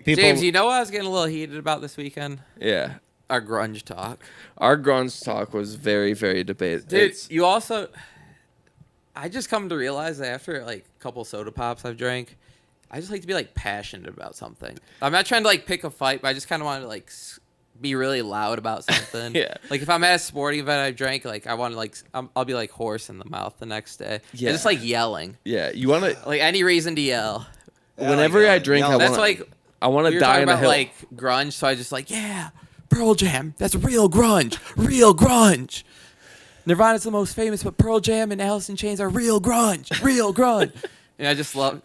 James, you know what I was getting a little heated about this weekend? Yeah. Our grunge talk. Our grunge talk was very, very debated. Dude, you also... I just come to realize that after, like, a couple soda pops I've drank, I just like to be, like, passionate about something. I'm not trying to, like, pick a fight, but I just kind of want to, like, be really loud about something. Yeah. Like, if I'm at a sporting event I drank, like, I want to, like... I'll be, like, hoarse in the mouth the next day. Yeah. And just, like, yelling. Yeah, you want to... Like, any reason to yell. Whenever I drink, I That's, want like... I want to die in a about, hill. like, grunge, so I just, like, yeah, Pearl Jam. That's real grunge. Real grunge. Nirvana's the most famous, but Pearl Jam and Alice in Chains are real grunge. Real grunge. And I just love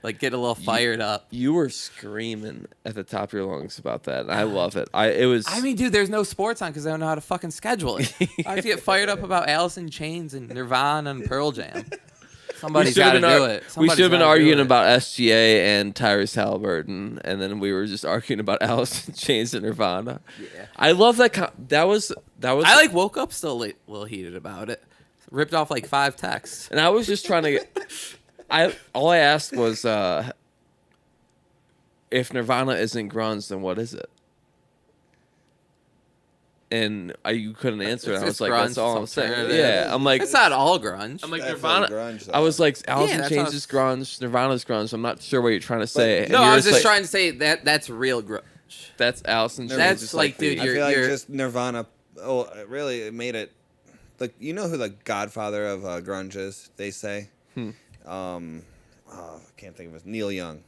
like getting a little fired up. You were screaming at the top of your lungs about that, and I love it. I mean, dude, there's no sports on because I don't know how to fucking schedule it. I have to get fired up about Alice in Chains and Nirvana and Pearl Jam. Somebody's got to do it. We should have been arguing about SGA and Tyrese Halliburton, and then we were just arguing about Alice in Chains and Nirvana. Yeah. I love that. That was. I like woke up still a little heated about it. Ripped off like 5 texts. And I was just trying to get... all I asked was, if Nirvana isn't grunge, then what is it? And you couldn't answer it. I was like, that's all I'm saying. Yeah, I'm like... It's not all grunge. I'm like, Nirvana... Grunge, I was like, Alice in Chains is grunge, Nirvana's grunge. I'm not sure what you're trying to say. No, I was just trying to say that's real grunge. That's Alice in Chains. That's like, dude, I feel like just Nirvana... Oh, really, it made it... Like, you know who the godfather of grunge is, they say? I can't think of his... Neil Young.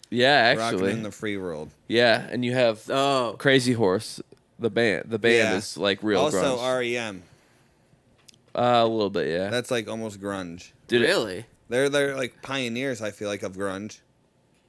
Yeah, actually. Rockin' in the Free World. Yeah, and you have Crazy Horse... The band is like real also, grunge. Also, REM. A little bit, yeah. That's like almost grunge. Really? They're like pioneers, I feel like, of grunge.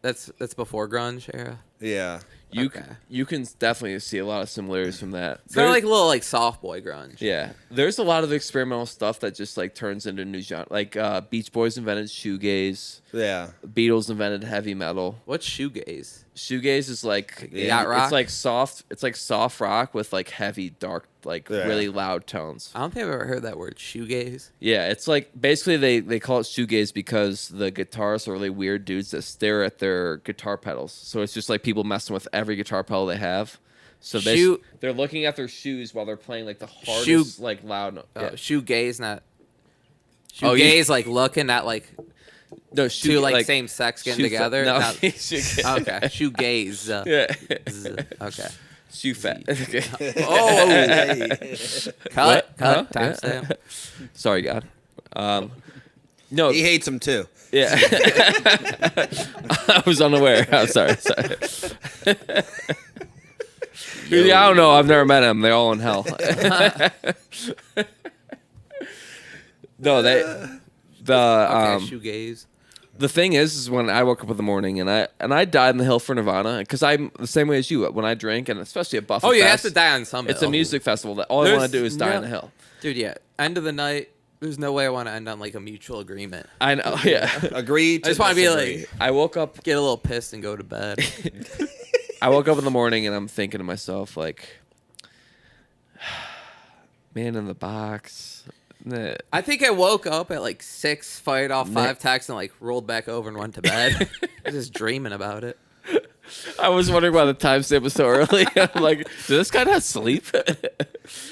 That's before grunge era. Yeah. You can definitely see a lot of similarities from that. It's kind of like a little like soft boy grunge. Yeah, there's a lot of experimental stuff that just like turns into new genre. Like Beach Boys invented shoegaze. Yeah. Beatles invented heavy metal. What's shoegaze? Shoegaze is like rock? It's like soft. It's like soft rock with like heavy, dark, like really loud tones. I don't think I've ever heard that word, shoegaze. Yeah, it's like basically they call it shoegaze because the guitarists are really weird dudes that stare at their guitar pedals. So it's just like people messing with every guitar pedal they have. So they're looking at their shoes while they're playing like the hardest, like loud note. Shoegaze, not shoegaze, like looking at like. No, two like same sex getting together. No, okay, shoegaze. Yeah. Okay. Shoe fat. Cut. Timestamp. Sorry, God. No, he hates him too. Yeah. I was unaware. I'm sorry. Yeah, I don't know. I've never met him. They're all in hell. No, shoegaze. The thing is when I woke up in the morning and I died in the hill for Nirvana because I'm the same way as you. When I drink, and especially at Buffalo, you have to die on some hill. It's a music festival that all I want to do is die on the hill. Dude, yeah. End of the night. There's no way I want to end on like a mutual agreement. I know. Yeah. Agreed. I just want to be like. I woke up, get a little pissed, and go to bed. I woke up in the morning and I'm thinking to myself like, Man in the Box. I think I woke up at like 6, fired off 5 texts, and like rolled back over and went to bed. I was just dreaming about it. I was wondering why the timestamp was so early. I'm like, did this guy not sleep?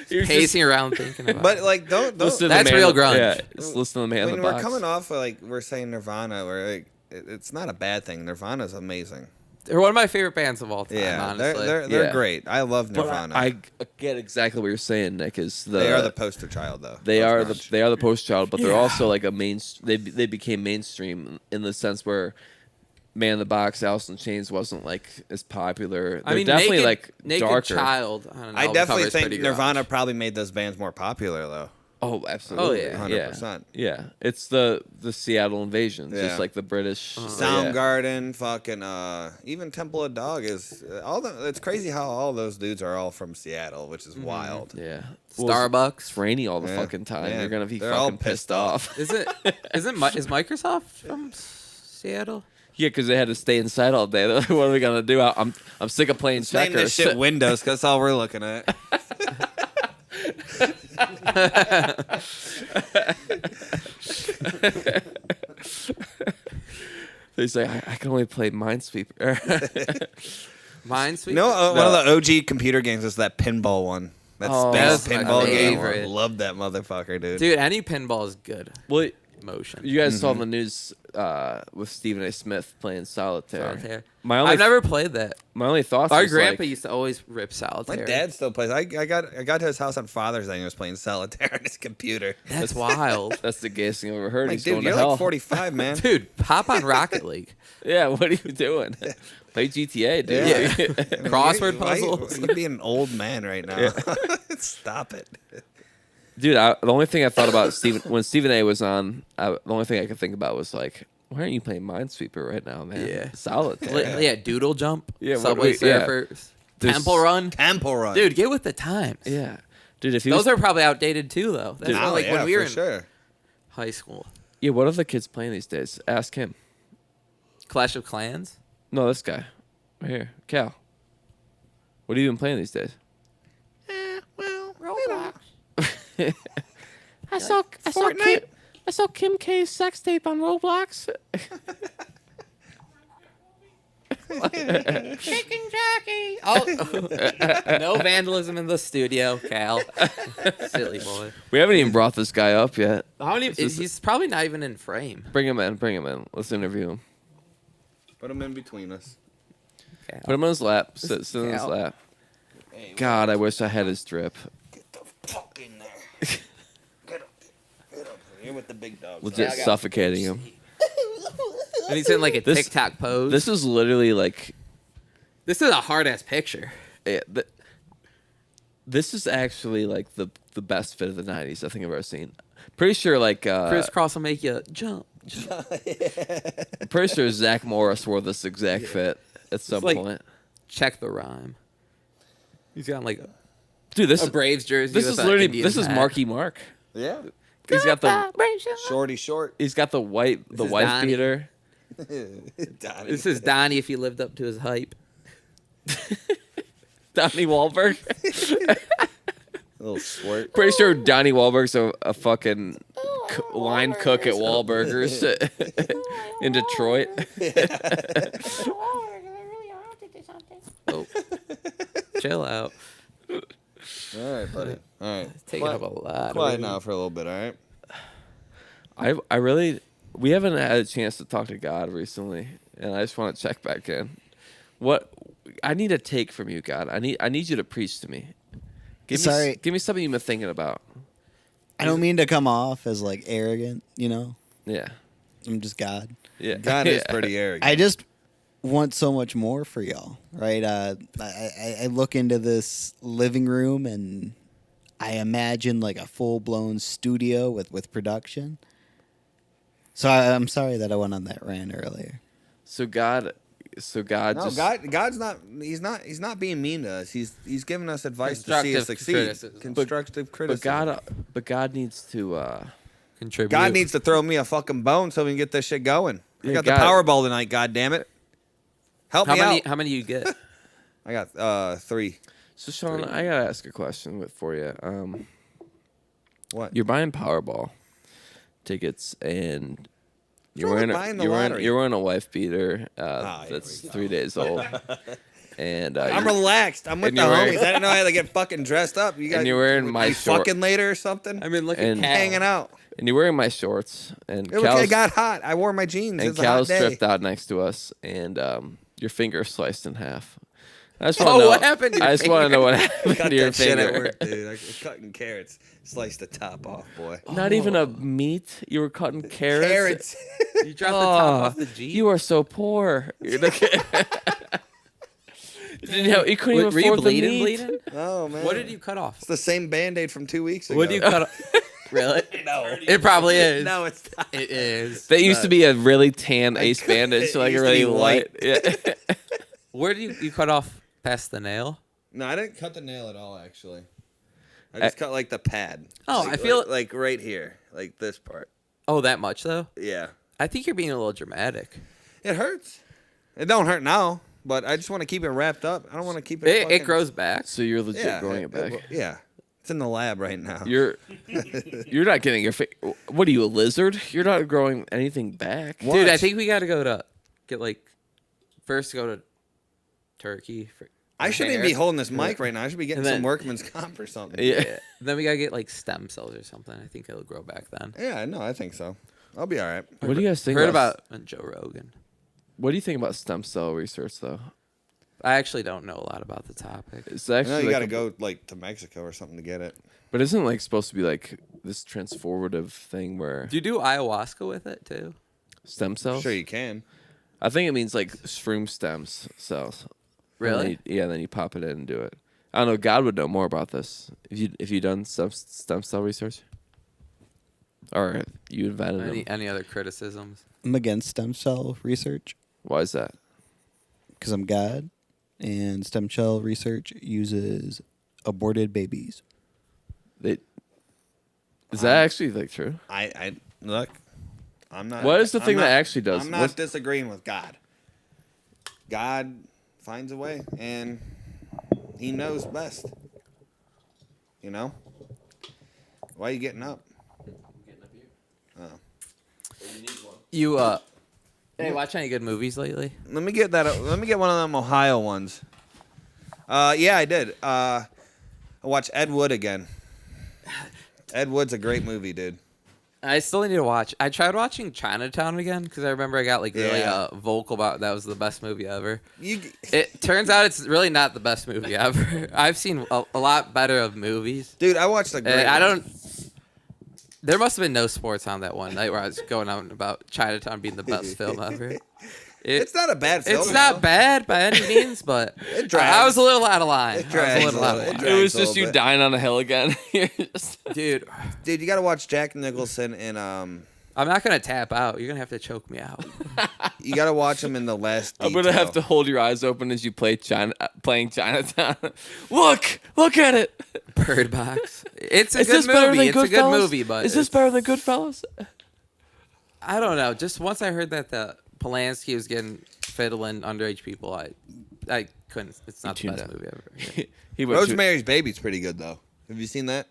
Pacing around thinking about it. But like, don't. That's real grunge. Yeah, just listen to the Man in the Box. We're coming off of, like, we're saying Nirvana, where like it's not a bad thing. Nirvana's amazing. They're one of my favorite bands of all time. Yeah, honestly, they're great. I love Nirvana. I get exactly what you're saying, Nick. They are the poster child, though. They are the poster child, but they're also like a main. They became mainstream in the sense where Man in the Box, Alice in Chains wasn't like as popular. They're definitely Naked darker. Child. I definitely think Nirvana probably made those bands more popular, though. Oh, absolutely. Oh, 100%. Yeah. It's the Seattle invasion. Just like the British. Soundgarden, fucking, even Temple of Dog is, it's crazy how all those dudes are all from Seattle, which is wild. Yeah. Starbucks. It's rainy all the fucking time. Yeah. You're going to be They're fucking all pissed off. Is Microsoft from Seattle? Yeah, because they had to stay inside all day. What are we going to do? I'm sick of playing checkers. This shit Windows, because that's all we're looking at. He's like, I can only play Minesweeper. Minesweeper. You know, one of the OG computer games is that pinball one. That that's space my pinball game. favorite. Love that motherfucker, dude. Dude, any pinball is good. Well, Motion. you guys saw the news with Stephen A. Smith playing solitaire. Solitaire. My I've never played that. My only thoughts. Our was grandpa like, used to always rip My solitaire. dad still plays. I got to his house on Father's Day and he was playing solitaire on his computer. That's wild. that's the gayest thing I've ever heard. Like, He's dude, going you're to hell. like 45, man. Dude, hop on Rocket League. Yeah, what are you doing? Play GTA, dude. Yeah. Crossword Why- puzzles. You'd be an old man right now. Stop it. Dude, the only thing I thought about when Stephen A. was on, the only thing I could think about was like, why aren't you playing Minesweeper right now, man? Yeah. Solitaire. Yeah, Doodle Jump. Yeah, Subway yeah. Surfers. There's- Temple Run. Temple Run. Dude, get with the times. Yeah. Dude, if he Those was, are probably outdated too, though. That's Oh, like yeah, when we were for in sure. high school. yeah, what are the kids playing these days? Ask him. Clash of Clans. No, this guy. Right here. Cal. What are you even playing these days? I saw Kim K's sex tape on Roblox. Chicken Jackie. Oh, no vandalism in the studio, Cal. Silly boy. We haven't even brought this guy up yet. How many? He's probably not even in frame. Bring him in. Let's interview him. Put him in between us. Cal. Put him on his lap. Sit in his Cal. lap. God, I wish I had his drip. Get the fuck in there. Get up. You're with the big dogs. Legit suffocating him. And he's in like a This- TikTok pose. This is literally like, This is a hard ass picture. this is actually like the best fit of the '90s I think I've ever seen. Pretty sure like Crisscross will make you jump. pretty sure Zach Morris wore this exact fit at some like- point. Check the rhyme. He's got like Dude, this a Braves jersey. this with is a literally Indian this is hat. Marky Mark. Yeah. He's got the Shorty short. he's got the wife is beater. Donnie. This is Donnie if he lived up to his hype. Donnie Wahlberg. A little squirt. Pretty sure Donnie Wahlberg's a fucking line cook at Wahlburgers in Detroit. Oh, chill out. All right, buddy. All right. Taking up a lot. Quiet of now for a little bit, all right? I really we haven't had a chance to talk to God recently, and I just want to check back in. What I need a take from you, God. I need you to preach to me. Sorry. Give me something you've been thinking about. I don't mean to come off as like arrogant, you know. Yeah. I'm just God. Yeah. God is pretty arrogant. I just want so much more for y'all, right? I look into this living room and I imagine like a full blown studio with production. So I'm sorry that I went on that rant earlier. So God No, just God's not. He's not being mean to us. He's giving us advice to see us Constructive succede. criticism. Constructive criticism. but God needs to contribute. God needs to throw me a fucking bone so we can get this shit going. I Yeah, got God- the Powerball tonight. God damn it! Help How me many? out. How many you get? I got 3. So Sean, I gotta ask a question for you. What? You're buying Powerball tickets and What's wrong with buying the lottery? you're wearing a wife beater here that's we go. 3 days old. And I'm you're- relaxed. I'm with and the you're wearing- homies. I didn't know I had to get fucking dressed up. You guys, And you're wearing my you short- fucking later or something. I mean, look And- at Cal. hanging out. and you're wearing my shorts and It Cal's, got hot. I wore my jeans. and It's a hot Cal's day. stripped out next to us and your finger sliced in half. I just Oh, want to know what happened to your I just want to know what happened Cut to your that shit at finger. work, dude. I was cutting carrots. Sliced the top off, boy. Not even a meat. You were cutting carrots. Carrots. You dropped the top Oh, off the Jeep. You are so poor. You're like- you couldn't even Were you afford the meat. bleeding? Oh man. What did you cut off? It's the same Band-Aid from 2 weeks ago. What did you cut off? Really? No. It probably is. No, it's not. It is. That used to be a really tan ace bandage, so like a It used to really be light. white. Yeah. Where did you cut off past the nail? No, I didn't cut the nail at all. Actually, I just cut like the pad. Oh, Like- I feel- like right here, like this part. Oh, that much though? Yeah, I think you're being a little dramatic. it hurts. It don't hurt now, but I just want to keep it wrapped up. I don't want to keep it. It fucking- grows back. So you're legit Yeah, growing it back. Yeah, it's in the lab right now. You're not getting your face. What are you, a lizard? You're not growing anything back. Dude, I think we got to go to get like first go to Turkey. For I shouldn't even hair. be holding this mic right now. I should be getting And then- some workman's comp or something. Yeah. Then we gotta get like stem cells or something. I think it'll grow back then. Yeah, no, I think so. I'll be all right. What do you guys think Heard about Joe Rogan. What do you think about stem cell research, though? I actually don't know a lot about the topic. It's I actually know you like got to go like to Mexico or something to get it. But isn't it like supposed to be like this transformative thing where Do you do ayahuasca with it too? stem cells? Sure, you can. I think it means like shroom stems cells. Really? And then you pop it in and do it. I don't know. God would know more about this. If you done stem cell research, or you invented them. Any other criticisms? I'm against stem cell research Why is that? because I'm God, and stem cell research uses aborted babies. Is that actually like true? I look. I'm not. What is the I'm thing not- that actually does? I'm not disagreeing with God. God finds a way, and He knows best. You know. Why are you getting up? Oh. You hey, watch any good movies lately? Let me get that. Let me get one of them Ohio ones. Yeah, I did. I watched Ed Wood again. Ed Wood's a great movie, dude. I still need to watch. I tried watching Chinatown again because I remember I got like really Yeah. vocal about that was the best movie ever. You, It turns out it's really not the best movie ever. I've seen a lot better of movies. dude, I watched the great. And I one. don't. There must have been no sports on that one night where I was going on about Chinatown being the best film ever. It's not a bad film. It's not bad by any means, but It drags. I was a little out of line. It drags I was a little out of a little. line. It It was drags a just little you bit. dying on a hill again. You're just- Dude, Dude, you got to watch Jack Nicholson in I'm not gonna tap out. You're gonna have to choke me out. You got to watch him in The Last I'm Detail. gonna have to hold your eyes open as you play playing Chinatown. Look at it. Bird Box. It's a Is good this better movie. than It's a good Goodfellas? movie, but Is this it's- better than Goodfellas? I don't know. Just once I heard that the Polanski was getting fiddling underage people, I couldn't. It's not the tuned best out. movie ever. Yeah. He went to- Rosemary's Baby's pretty good though. Have you seen that?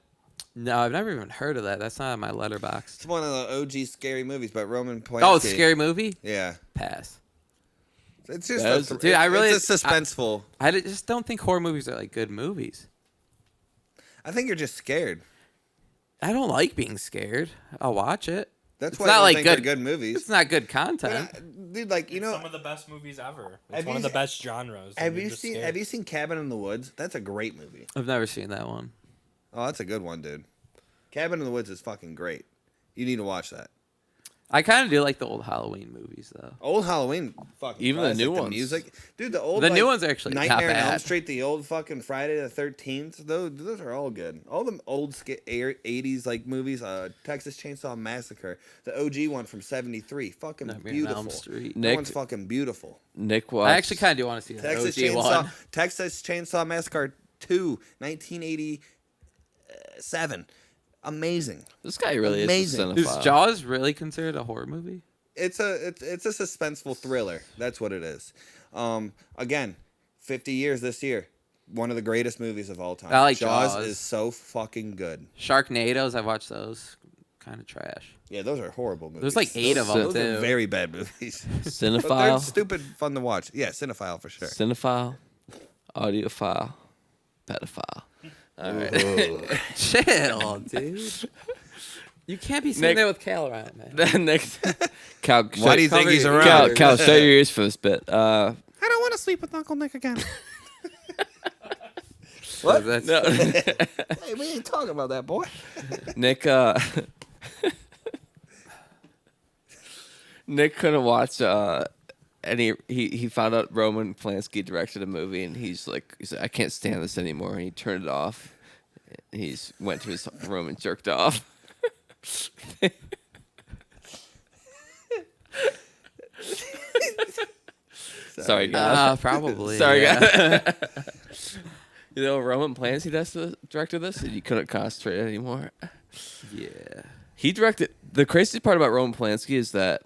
No, I've never even heard of that. That's not on my letterbox. It's one of the OG scary movies, but Roman Polanski. Oh, it's a scary movie. Yeah, Pass. it's just That is- Dude, I really- it's a suspenseful. Just don't think horror movies are like good movies. I think you're just scared. I don't like being scared. I'll watch it. That's It's why not I like think they're good- good movies. It's not good But, content. dude, like you know, Some of the best movies ever. Have It's one you of the seen- best genres. and have you're you just seen scared. Have you seen Cabin in the Woods? That's a great movie. I've never seen that one. Oh, that's a good one, dude. Cabin in the Woods is fucking great. You need to watch that. I kind of do like the old Halloween movies though. Old Halloween, fucking Even the classic. new The ones. music, dude. The old The like, new ones are actually not Nightmare on Elm bad. Street, the old fucking Friday the 13th. Those are all good. All the old 80s like movies. Texas Chainsaw Massacre, the OG one from '73, fucking Nightmare on beautiful. Elm Street. That Nick- one's fucking beautiful. Nick watched. I actually kind of do want to see that Texas OG one. Texas Chainsaw Massacre 2, 1987. Amazing. This guy really Amazing. is a Is cinephile. Jaws really considered a horror movie? It's a suspenseful thriller. That's what it is. Again, 50 years this year. One of the greatest movies of all time. I like Jaws. Jaws. Is so fucking good. Sharknadoes, I've watched those. Kind of trash. Yeah, those are horrible movies. There's like 8 of them Those are too. very bad movies. But they're Cinephile. stupid fun to watch. Yeah, cinephile for sure. Cinephile. Audiophile. Pedophile. All right. Chill, dude. You can't be sitting Nick- there with Cal around, man. Next. Cal, Why do you think he's cover- around? Cal, shut your ears for this bit. I don't want to sleep with Uncle Nick again. What? That's, No. Hey, we ain't talking about that, boy. Nick Nick couldn't watch and he found out Roman Polanski directed a movie and he's like I can't stand this anymore and he turned it off. He's went to his room and jerked off. Sorry guys. probably. Sorry yeah. guys. You know Roman Polanski directed this and you couldn't concentrate anymore. Yeah. He directed. The craziest part about Roman Polanski is that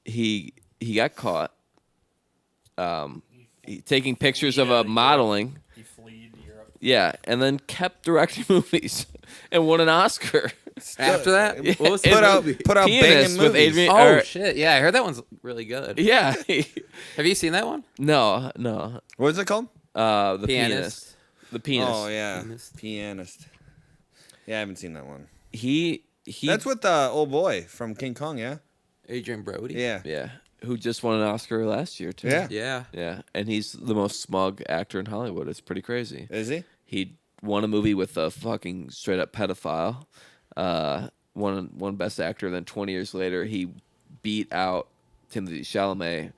he got caught taking pictures of a modeling. He fled Europe. Yeah, and then kept directing movies and won an Oscar. After that, Yeah, what was it- the Put out Pianist banging with movies. Adrian- Oh or- shit! Yeah, I heard that one's really good. Yeah. Have you seen that one? no. What is it called? The Pianist. pianist. The pianist. Oh yeah, Pianist. pianist. Yeah, I haven't seen that one. He. That's with the old boy from King Kong. Yeah. Adrian Brody. Yeah. Yeah. Who just won an Oscar last year too. Yeah. Yeah. Yeah, and he's the most smug actor in Hollywood. It's pretty crazy. Is he? He won a movie with a fucking straight up pedophile. Won Best Actor. Then 20 years later, he beat out Timothée Chalamet.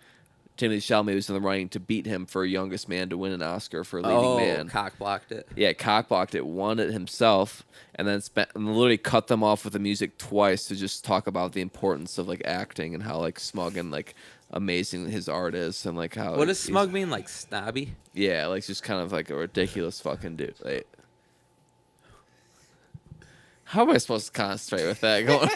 Timothée Chalamet was in the running to beat him for youngest man to win an Oscar for leading Oh, man. cock blocked it. Yeah, cockblocked it, won it himself, and then literally cut them off with the music twice to just talk about the importance of like acting and how like smug and like amazing his art is, and like how What does he's- smug mean? Like snobby? Yeah, like just kind of like a ridiculous fucking dude. Like, how am I supposed to concentrate with that going?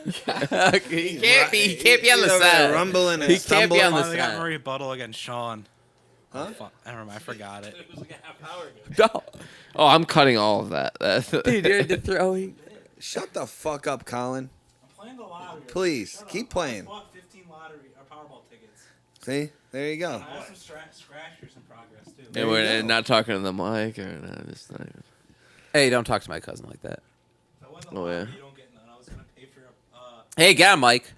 He can't be. He can't be on the He's over there side. rumbling and He can't be stumbling. on the Finally got side. my rebuttal against Sean. Huh? Oh, fuck. I remember. I forgot it. It was like a half hour ago. No. Oh, I'm cutting all of that. Dude, you're the throwing. Shut the fuck up, Colin. I'm playing the lottery. Please, Shut keep up. playing. I bought 15 lottery or Powerball tickets. See, there you go. I have some scratchers in progress too. And we're not talking to the mic or no, just not even. Hey, don't talk to my cousin like that. If I win the Oh, lottery, yeah. you don't get none. I was gonna pay for Hey, get him, Mike.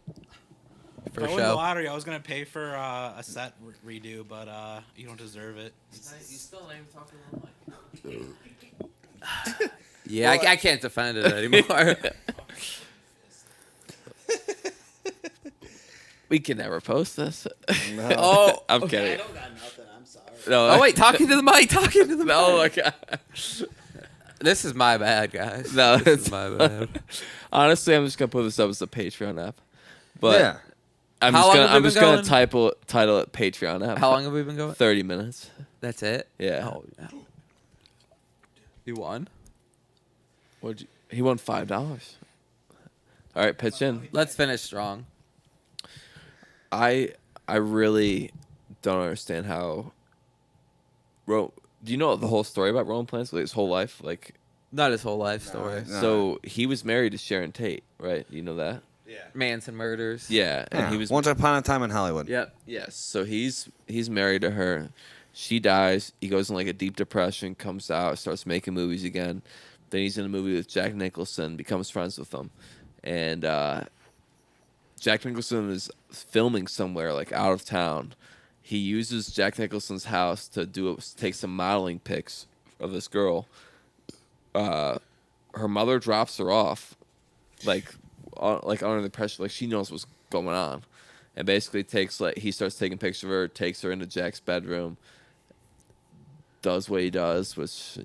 For If I a win the show. lottery, I was gonna pay for a set redo, but you don't deserve it. You still not even talking to the mic. Yeah, I can't defend it anymore. We can never post this. No. Oh. I'm kidding. I don't got nothing. I'm sorry. No, Oh wait, talking to the mic. Talking to the mic. No, like, This is my bad, guys. no, This it's is my bad. Honestly, I'm just gonna put this up as a Patreon app. But Yeah. I'm How just long gonna have we I'm just been gonna going? title it Patreon app. How long have we been going? 30 minutes. That's it. Yeah. Oh, yeah. You won. He won $5. All right, pitch in. Let's finish strong. I really don't understand how. Do you know the whole story about Roman Polanski? Like his whole life, like. Not his whole life story. No. So he was married to Sharon Tate, right? You know that? Yeah. Manson murders. Yeah, and he was. Once upon a time in Hollywood. Yep. Yes. So he's married to her. She dies. He goes in like a deep depression. Comes out. Starts making movies again. Then he's in a movie with Jack Nicholson. Becomes friends with him, and Jack Nicholson is filming somewhere like out of town. He uses Jack Nicholson's house to take some modeling pics of this girl. Her mother drops her off, like under the pressure, like she knows what's going on, and basically he starts taking pictures of her, takes her into Jack's bedroom, does what he does, which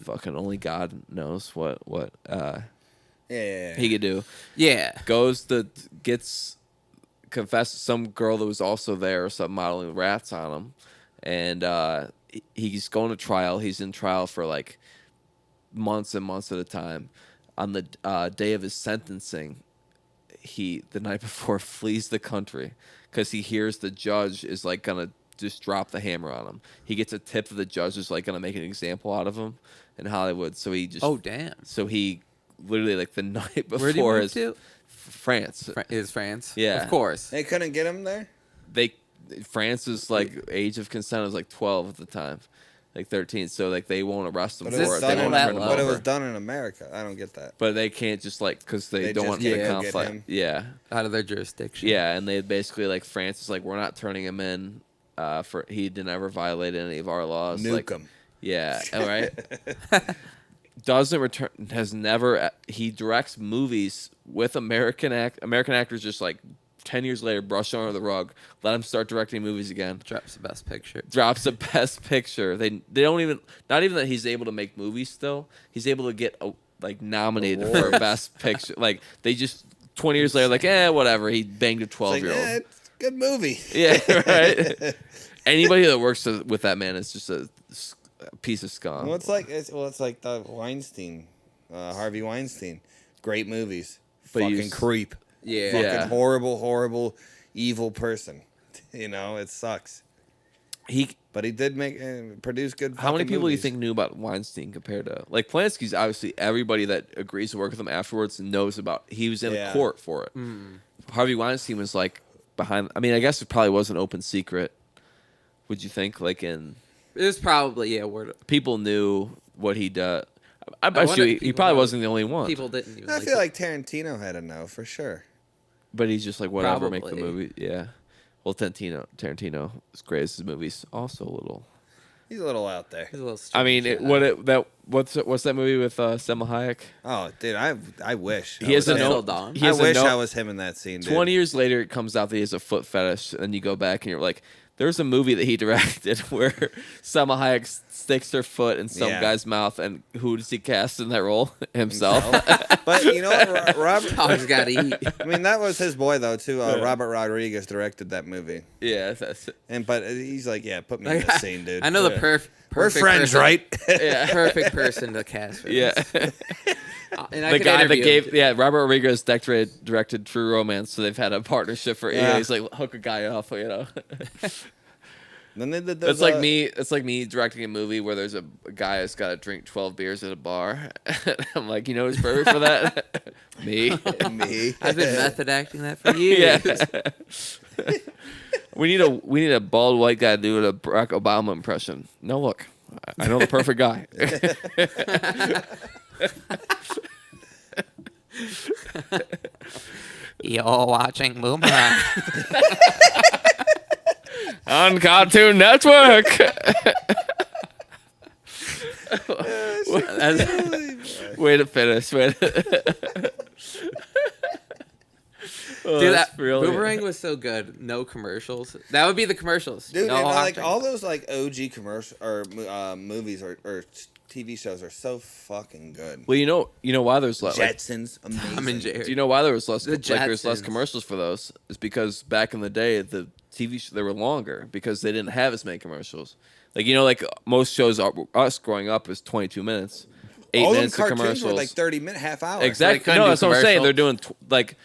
fucking only God knows what Yeah. he could do. Yeah. Confesses some girl that was also there or something modeling rats on him, and he's going to trial. He's in trial for like months and months at a time. On the day of his sentencing, the night before flees the country because he hears the judge is like gonna just drop the hammer on him. He gets a tip that the judge is like gonna make an example out of him in Hollywood. So he just Oh damn. so he literally like the night Where did he before move his to? France. Is France? Yeah. Of course. They couldn't get him there? France's like age of consent was like 12 at the time, like 13. So like they won't arrest him But for it was it. done They in, won't turn him low. but it over. was done in America. I don't get that. But they can't just like because they don't just want can't the go get conflict. him. Yeah, Out of their jurisdiction. yeah, and they basically like France is like we're not turning him in. For he did never violate any of our laws. Nuke like, him. Yeah, all right. Doesn't return. Has never. He directs movies with American actors. Just like 10 years later, brush under the rug. Let him start directing movies again. Drops the best picture. Drops the best picture. They don't even. Not even that he's able to make movies. Still, he's able to get like nominated for best picture. Like they just 20 years later, like whatever. He banged a 12-year-old. It's a good movie. Yeah, right. Anybody that works with that man is just a piece of scum. Well, it's like the Weinstein, Harvey Weinstein. Great movies. But you Fucking s- creep. Yeah. Fucking Yeah. horrible, horrible, evil person. It sucks. He But he did produce good. How many fucking people do you movies. think knew about Weinstein compared to like Polanski's? Obviously, everybody that agrees to work with him afterwards knows about. He was in Yeah. court for it. Harvey Weinstein was like behind. I mean, I guess it probably was an open secret. Would you think? Like in It was probably word. people knew what he did. I bet wonder you if he people probably know. wasn't the only one. People didn't even. I feel like Tarantino had to know for sure. But he's just like whatever, make the Probably. movie. Yeah. Well, Tarantino, as great as his movies, also a little. He's a little out there. He's a little I mean, strange, what's that movie with Selma Hayek? Oh, dude, I wish. He has a Until note. Dawn. He I has a wish note. I was him in that scene. Dude. 20 years later, it comes out that he has a foot fetish, and you go back and you're like, there's a movie that he directed where Selma Hayek sticks her foot in some Yeah. guy's mouth, and who does he cast in that role? Himself. But you know what, Robert? Dog's gotta eat. I mean, that was his boy though too. Robert Rodriguez directed that movie, Yeah, that's it. but he's like, yeah, put me in that scene, dude. I know the Yeah. perfect. We're friends, right? Yeah. Perfect person to cast. For Yeah. this. And I The could guy that interview him. Robert Rodriguez directed True Romance, so they've had a partnership for, Yeah. he's like, hook a guy off, Then they did those, It's like me. It's like me directing a movie where there's a guy that's got to drink 12 beers at a bar. I'm like, you know who's perfect for that? Me. me. I've been method acting that for years. Yeah. we need a bald white guy doing a Barack Obama impression. No, look, I know the perfect guy. You're watching Boomerang. On Cartoon Network. Way to finish. Oh, Dude, that's that brilliant. Boomerang was so good. No commercials. That would be the commercials. Dude, no and like acting. all those like OG commercial or movies or TV shows are so fucking good. Well, you know why there's less. Jetsons, amazing. Tom and Jerry. Do you know why there was less? The There's less Jetsons. commercials for those. It's because back in the day, the TV they were longer because they didn't have as many commercials. Like most shows, us growing up is 22 minutes, 8 All them minutes of cartoons commercials. were like 30 minute, half hour. Exactly. couldn't No, do that's what I'm saying. commercial. They're doing like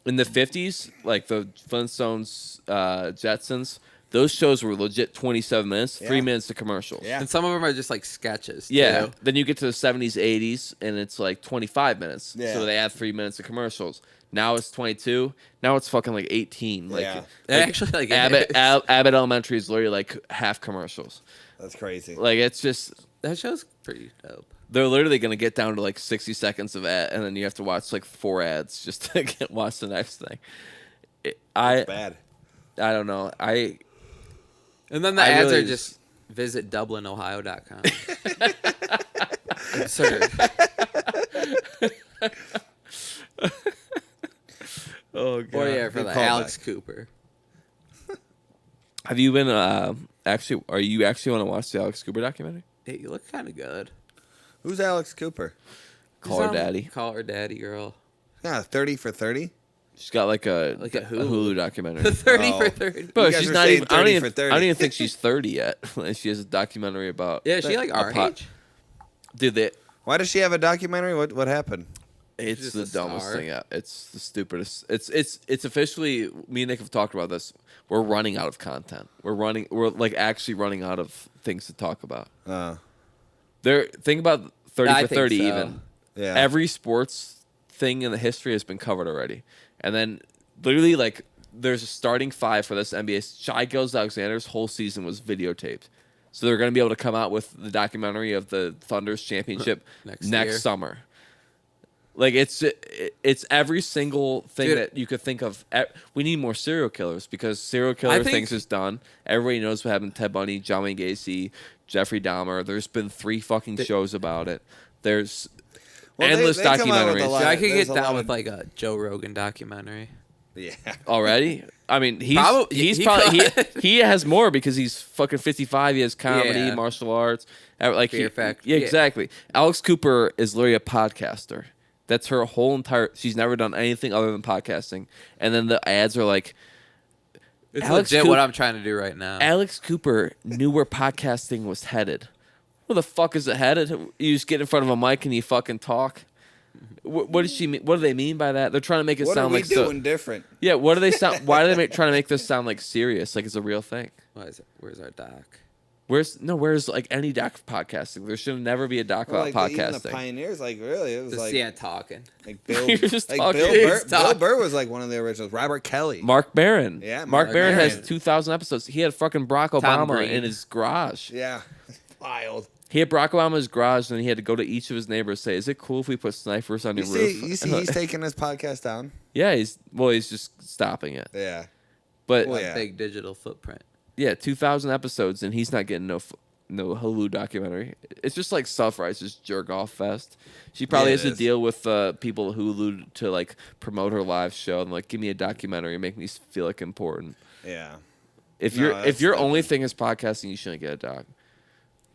in the 50s, like the Flintstones, Jetsons. Those shows were legit 27 minutes, 3 Yeah. minutes of commercials. Yeah. And some of them are just like sketches. Yeah. Too. Then you get to the 70s, 80s, and it's like 25 minutes. Yeah. So they add 3 minutes of commercials. Now it's 22. Now it's fucking like 18. Like, Yeah. They're actually like Abbott Elementary is literally like half commercials. That's crazy. Like it's just that show's pretty dope. they're literally gonna get down to like 60 seconds of ad, and then you have to watch like 4 ads just to watch the next thing. It's bad. I don't know. And then the I ads really are just visit DublinOhio.com. Absurd. Oh god. Or yeah, for Good the callback. Alex Cooper. Have you been actually? Are you actually want to watch the Alex Cooper documentary? Hey, you look kind of good. Who's Alex Cooper? Call her daddy. Call her daddy, girl. Yeah, 30 for 30. She's got like a Like a Hulu documentary. 30 Oh. for 30. But guys she's are not saying even. I don't 30 even. for I don't 30. even think she's 30 yet. She has a documentary about. Yeah, is she like our pot- age? Dude, Why does she have a documentary? What happened? it's just the a dumbest star. thing. It's the stupidest. It's officially. Me and Nick have talked about this. We're running out of content. We're like actually running out of things to talk about. Think about 30 I for think 30 so. even. Yeah. Every sports thing in the history has been covered already. And then literally like there's a starting 5 for this NBA. Shai Gilgeous-Alexander's whole season was videotaped. So they're going to be able to come out with the documentary of the Thunder's championship Next next year. summer. Like it's every single thing Dude. that you could think of. We need more serial killers because serial killer think- things is done. Everybody knows what happened to Ted Bundy, John Wayne Gacy, Jeffrey Dahmer. There's been 3 fucking shows about it. There's Well, endless they come out with a documentaries. lot Dude, I of- could there's get a down lot with of- like a Joe Rogan documentary. Yeah. Already? I mean, he's Probably- he probably could. he has more because he's fucking 55. He has comedy, Yeah. martial arts, like Fear Factor. Yeah, Yeah. exactly. Alex Cooper is literally a podcaster. That's her whole entire. She's never done anything other than podcasting. And then the ads are like, It's Alex legit Coop- what I'm trying to do right now. Alex Cooper knew where podcasting was headed. Where the fuck is it headed? You just get in front of a mic and you fucking talk. What does she mean? What do they mean by that? They're trying to make it What are sound we like so. doing different? Yeah, what do they sound? Why are they trying to make this sound like serious, like it's a real thing? Where's our doc? Where's like any doc podcasting? There should never be a doc Well, about even the podcasting. pioneers, like really, it was Just like talking. like Bill, You're just like talking. Bill He's Burr. Bill talking. Burr was like one of the originals. Robert Kelly. Mark Barron. Yeah, Mark Barron has Barron. 2,000 episodes. He had fucking Barack Tom Obama Green. in his garage. Yeah, wild. He had Barack Obama in his garage, and he had to go to each of his neighbors and say, "Is it cool if we put snipers on You your roof?" see, he's taking his podcast down. Yeah, he's just stopping it. Yeah, But Well, yeah. Big digital footprint. yeah, 2,000 episodes, and he's not getting no Hulu documentary. It's just like Self-Righteous jerk off fest. She probably Yeah, has it to is. deal with people at Hulu to like promote her live show and like give me a documentary and make me feel like important. yeah. If No, your that's only stupid. thing is podcasting, you shouldn't get a doc.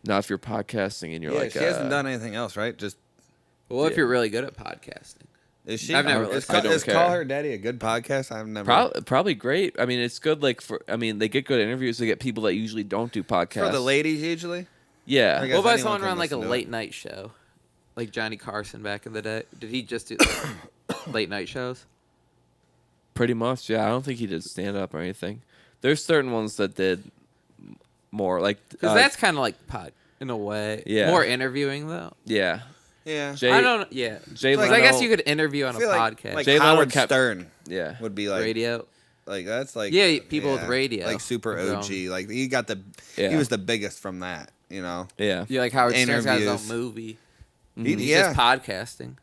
Now if you're podcasting and you're Yeah, like she hasn't done anything else, right? Just Well, if Yeah. you're really good at podcasting. is she? I've never Is, listened. I don't care. Call Her Daddy a good podcast? I've never. probably great. I mean, it's good. Like they get good interviews. They get people that usually don't do podcasts. For the ladies, usually. Yeah. I guess What about anyone someone can around like a listen to it. late night show? Like Johnny Carson back in the day? Did he just do late night shows? Pretty much, yeah. I don't think he did stand up or anything. There's certain ones that did more, like Because that's kind of like pod in a way. Yeah. More interviewing though. yeah. Yeah. Jay, I don't. Yeah. Jay like- 'Cause I guess Leno- you could interview on I a feel like, podcast, like Jay Leno Howard kept- Stern Yeah. would be like radio. Like that's like Yeah, people with radio. like super OG. Like he got the Yeah. he was the biggest from that. You know. Yeah. You like Howard Stern's got his Interviews. own movie. He, He's yeah. just podcasting.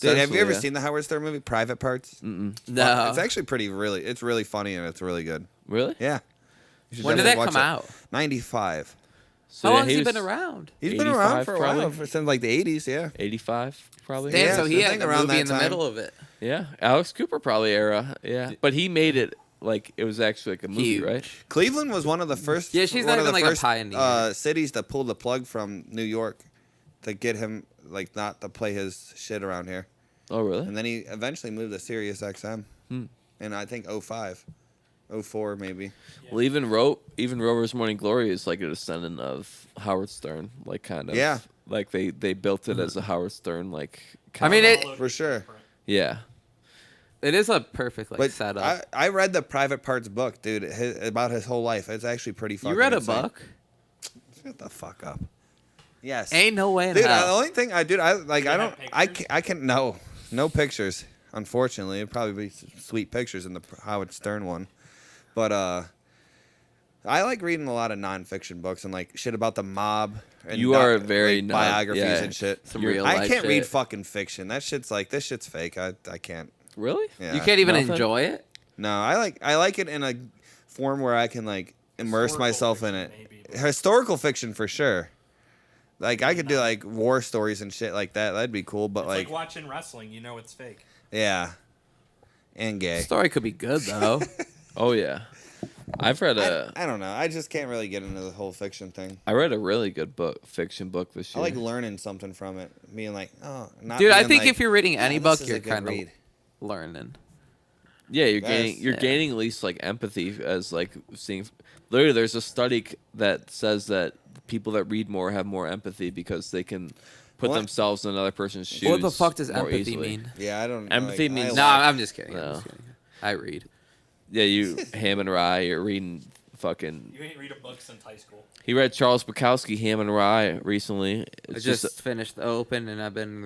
Dude, have you ever Yeah. seen the Howard Stern movie Private Parts? No. It's actually it's really funny and it's really good. Really? Yeah. You should When did definitely that come watch it. out? 95. So How yeah, long has he was been around? He's been around 85 for a probably? while, since like the 80s, yeah. 85, probably. Damn, Yeah, so he I had think a around movie that in the time. middle of it. Yeah. Alex Cooper probably era. Yeah. But he made it like it was actually like a movie, Huge. right? Cleveland was one of the first Yeah, she's one not of even the like a first, pioneer. cities to pull the plug from New York to get him like not to play his shit around here. Oh, really? And then he eventually moved to Sirius XM. And I think 05, 04 maybe. Well, even Rover's Morning Glory is like a descendant of Howard Stern, like kind of. Yeah. Like they built it as a Howard Stern like. I mean, it For sure. Yeah. it is a perfect like But setup. I read the Private Parts book, dude, about his whole life. It's actually pretty fucking You read a insane. book? Shut the fuck up. Yes. Ain't no way in Dude, the hell. only thing I like, You I have don't, pictures? I can, no pictures. Unfortunately, it'd probably be sweet pictures in the Howard Stern one, but I like reading a lot of nonfiction books and like shit about the mob. And You are very like, not- biographies yeah. and shit. Some You're- real I life can't read shit. fucking fiction. That shit's like this shit's fake. I can't. Really? Yeah. You can't even Nothing? enjoy it. No, I like it in a form where I can like immerse Historical myself in fiction, it. maybe, but- Historical fiction for sure. Like I could do like war stories and shit like that. That'd be cool. But It's like, like watching wrestling. You know it's fake. yeah, and gay. The story could be good though. Oh yeah. I've read I don't know. I just can't really get into the whole fiction thing. I read a really good fiction book this I year. like learning something from it. Being like, oh, not Dude, I being think like, if you're reading any "Oh, book, this is a you're good kind of read." learning. Yeah, you're That's- yeah. gaining at least like empathy as like seeing. Literally, there's a study that says that people that read more have more empathy because they can put What? themselves in another person's shoes. What the fuck does more empathy easily. mean? Yeah, I don't. Empathy means- No, I'm just kidding. I'm No. just kidding. I read. Yeah, you Ham and Rye. You're reading fucking. You ain't read a book since high school. He read Charles Bukowski Ham and Rye recently. I It's just finished the open, and I've been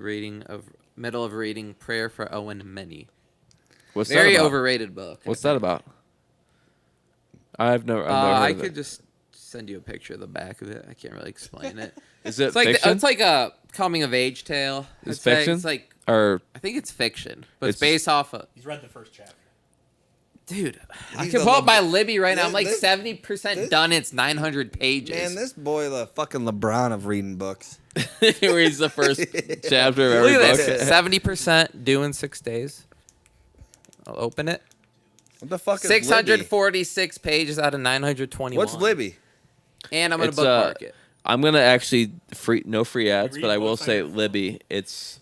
middle of reading Prayer for Owen Many. what's Very that about? overrated book. What's that about? I've never heard I of could it. just send you a picture of the back of it. I can't really explain it. Is it It's like fiction? it's like a coming of age tale. It's I'd say. fiction? It's like or I think it's fiction, but it's It's- based off of. He's read the first chapter. Dude, I He's can a pull up my little- Libby right now. I'm like This- 70% done. It's 900 pages. Man, this boy, the fucking LeBron of reading books. he reads the first chapter of every Look at book. this. 70% due in 6 days. I'll open it. What the fuck is Libby? 646 pages out of 921. What's Libby? And I'm gonna It's, bookmark it. I'm gonna actually no free ads, read but I will books on say your phone? Libby. It's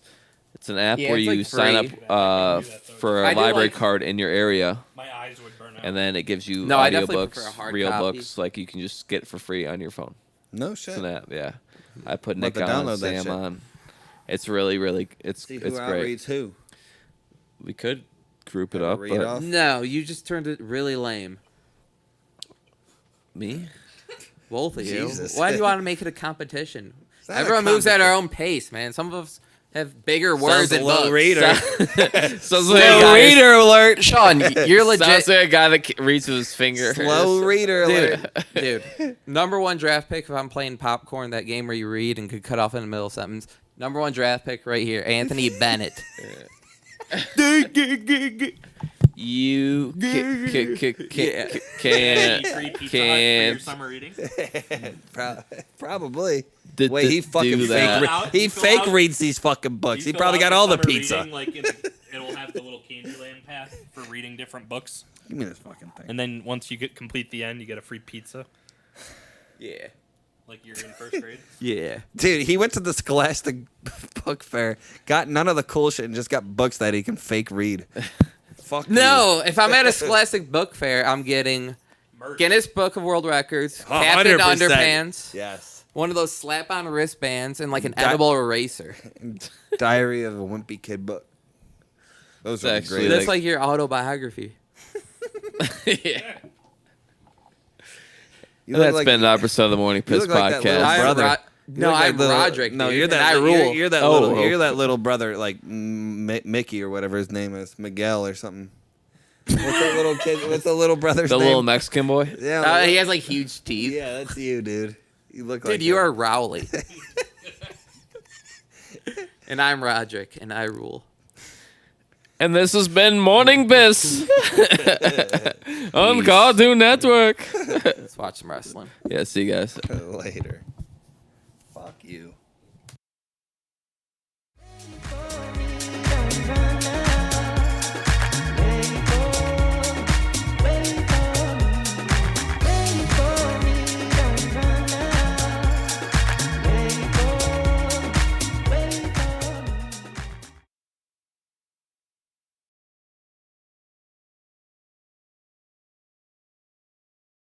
an app Yeah, where it's, you like, sign free. up I can do that, though. for I a do library like- card in your area, My eyes would burn out. and then it gives you No, I definitely prefer a audiobooks, hard real copy. books, like you can just get for free on your phone. No It's shit. an app, yeah. I put I'm about Nick to on, download that Sam shit. on. It's really it's See who it's great. outreads who. We could group it Have a up, read but off. No, you just turned it really lame. me? Both of you. Jesus. Why do you want to make it a competition? not a Everyone moves at our own pace, man. Some of us have bigger words and low books. reader. Sounds Slow like a guy, reader alert, Sean. You're legit, sounds like a guy that reads with his finger. Slow reader alert. dude. Number one draft pick if I'm playing popcorn, that game where you read and could cut off in the middle of a sentence. Number one draft pick right here, Anthony Bennett. You Any free Pizza Hut for your can't summer reading. Probably. do Wait, he fucking that. fake. Out- He you fill fake out- reads these fucking books. He You probably fill got out all your the summer pizza. reading, like it'll have the little Candyland path for reading different books, Give me this fucking thing. and then once you complete the end, you get a free pizza. Yeah. Like you're in first grade. Yeah. Dude, he went to the Scholastic book fair, got none of the cool shit, and just got books that he can fake read. Fuck No, if I'm at a Scholastic book fair, I'm getting Merch. Guinness Book of World Records, you. Captain 100%. Underpants, Yes. one of those slap-on wristbands, and like an Di- edible eraser. Diary of a Wimpy Kid book. Those are actually great. That's like your autobiography. Yeah. You look That's like- been an episode of the Morning you Piss look like that little podcast. brother. No, You're I'm that little- Roderick. No, dude, you're and that. I rule. You're that Oh, little. oh. You're that little brother, like Mickey or whatever his name is, Miguel or something. What's that little kid? What's the little brother's The name? little Mexican boy. Yeah, He has like huge teeth. yeah, that's you, dude. You look Dude, like you him. are Rowley. And I'm Roderick, and I rule. And this has been Morning Piss on Cartoon Network. Let's watch some wrestling. Yeah, see you guys. later. Fuck you.